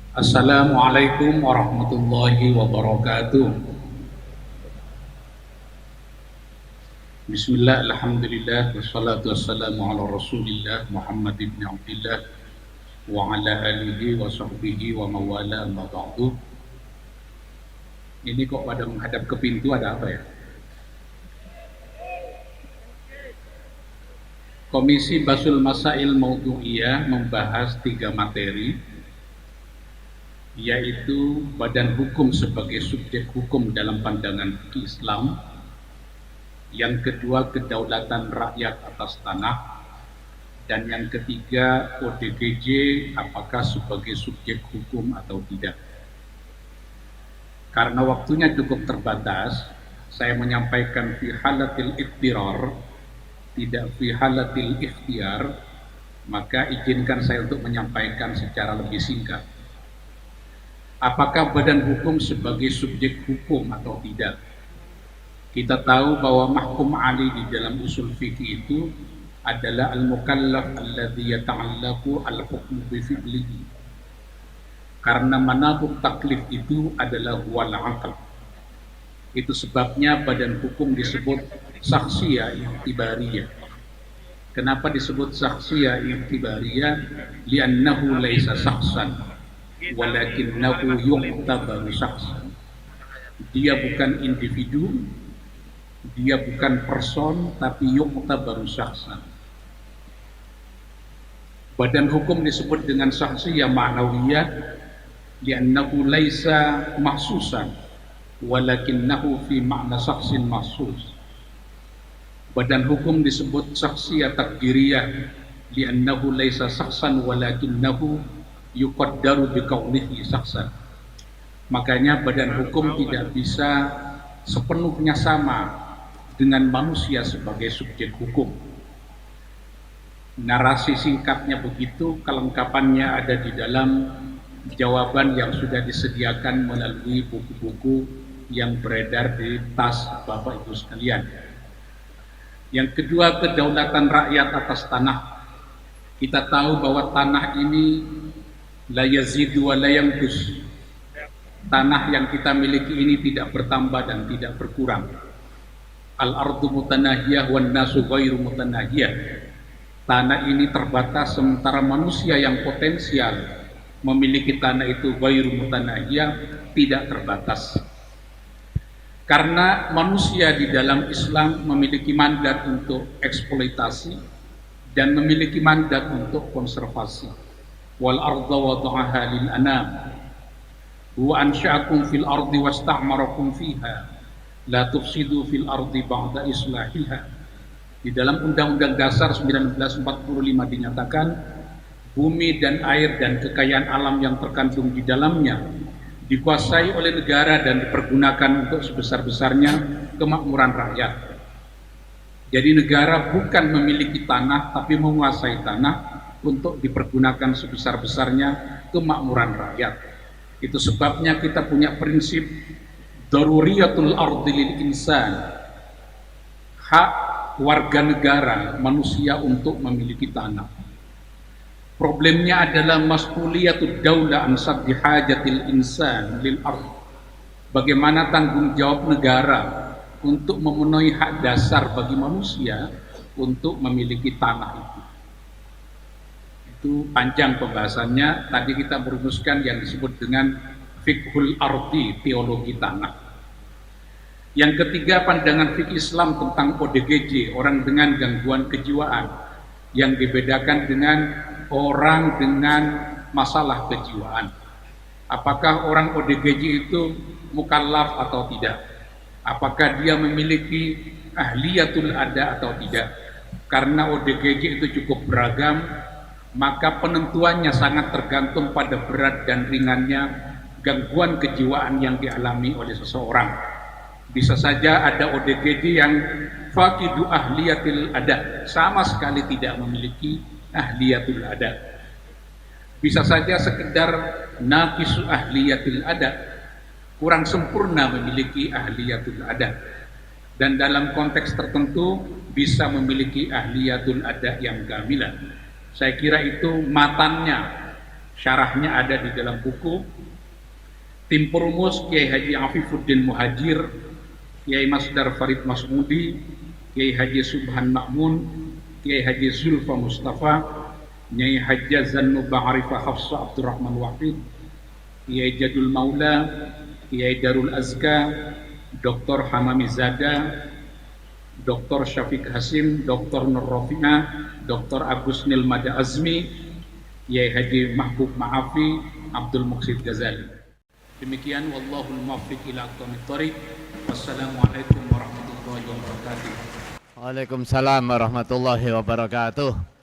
Assalamualaikum warahmatullahi wabarakatuh. Bismillah, alhamdulillah, wassalatu wassalamu ala rasulillah Muhammad ibn Abdillah wa ala alihi wa sahbihi wa mawala amma ba'du. Ini kok pada menghadap ke pintu, ada apa ya? Komisi Basul Masail Maudu'iyah membahas 3 materi, yaitu badan hukum sebagai subjek hukum dalam pandangan Islam. Yang kedua, kedaulatan rakyat atas tanah. Dan yang ketiga, ODGJ apakah sebagai subjek hukum atau tidak. Karena waktunya cukup terbatas, saya menyampaikan fi halatil ikhtirar, tidak fi halatil ikhtiar, maka izinkan saya untuk menyampaikan secara lebih singkat. Apakah badan hukum sebagai subjek hukum atau tidak? Kita tahu bahwa mahkum ali di dalam usul fikih itu adalah al-mukallaf alladhi yata'allaku al-hukmu bifi'lihi. Karena manabuk taklif itu adalah huwal aql. Itu sebabnya badan hukum disebut saksiyah i'tibariyah. Kenapa disebut saksiyah i'tibariyah? Li'annahu laisa saksan walakinnahu yu'tabaru saksan. Dia bukan individu, dia bukan person, tapi yu'tabaru saksan. Badan hukum disebut dengan saksiyah ma'nawiyah li'annahu laisa mahsusan walakinnahu fi makna saksin mahsus. Badan hukum disebut saksiyah takdiriyah li'annahu laisa saksan walakinnahu yuqaddaru biqaunihi saksan. Makanya badan hukum tidak bisa sepenuhnya sama dengan manusia sebagai subjek hukum. Narasi singkatnya begitu, kelengkapannya ada di dalam jawaban yang sudah disediakan melalui buku-buku yang beredar di tas Bapak Ibu sekalian. Yang kedua, kedaulatan rakyat atas tanah. Kita tahu bahwa tanah ini la yazidu wa la yanqus. Tanah yang kita miliki ini tidak bertambah dan tidak berkurang. Al-ardu mutanahiyah wan nasu ghairu mutanahiyah. Tanah ini terbatas sementara manusia yang potensial memiliki tanah itu ghairu mutanahiyah, tidak terbatas. Karena manusia di dalam Islam memiliki mandat untuk eksploitasi dan memiliki mandat untuk konservasi. Wal arda wada'aha lil anam. Wa ansha'akum fil ardi wasta'marakum fiha. La tufsidu fil ardi ba'da islahiha. Di dalam Undang-Undang Dasar 1945 dinyatakan bumi dan air dan kekayaan alam yang terkandung di dalamnya dikuasai oleh negara dan dipergunakan untuk sebesar-besarnya kemakmuran rakyat. Jadi negara bukan memiliki tanah tapi menguasai tanah untuk dipergunakan sebesar-besarnya kemakmuran rakyat. Itu sebabnya kita punya prinsip daruriyatul ardi lil insan. Hak warga negara manusia untuk memiliki tanah. Problemnya adalah mas'uliyatud daulah an saddi hajatil insan lil ardh. Bagaimana tanggung jawab negara untuk memenuhi hak dasar bagi manusia untuk memiliki tanah itu. Itu panjang pembahasannya. Tadi kita merumuskan yang disebut dengan fiqhul ardi, teologi tanah. Yang ketiga, pandangan fikih Islam tentang ODGJ, orang dengan gangguan kejiwaan, yang dibedakan dengan orang dengan masalah kejiwaan. Apakah orang ODGJ itu mukallaf atau tidak? Apakah dia memiliki ahliyatul ada atau tidak? Karena ODGJ itu cukup beragam, maka penentuannya sangat tergantung pada berat dan ringannya gangguan kejiwaan yang dialami oleh seseorang. Bisa saja ada ODGJ yang faqidu ahliyatil ada, sama sekali tidak memiliki ahliyatul ada. Bisa saja sekedar naqisu ahliyatil ada, kurang sempurna memiliki ahliyatul ada. Dan dalam konteks tertentu bisa memiliki ahliyatul ada yang kamilah. Saya kira itu matannya, Syarahnya ada di dalam buku. Tim perumus Kiai Haji Afifuddin Muhajir, Kiai Masdar Farid Masmudi, Kiai Haji Subhan Ma'mun, Kiai Haji Zulfa Mustafa, Nyai Hajjah Zannuba Arifah Hafsa Abdurrahman Wahid, Kiai Jadul Maula, Kiai Darul Azka, Dr. Hamami Zada, Dr. Syafiq Hasim, Dr. Nur Rafi'ah, Dr. Agus Nilmada Azmi, Kiai Haji Mahbub Ma'afi, Abdul Muqsid Ghazali. Demikian, wallahul muwaffiq ila aqwamit thoriq. Wassalamualaikum warahmatullahi wabarakatuh. Waalaikumsalam warahmatullahi wabarakatuh.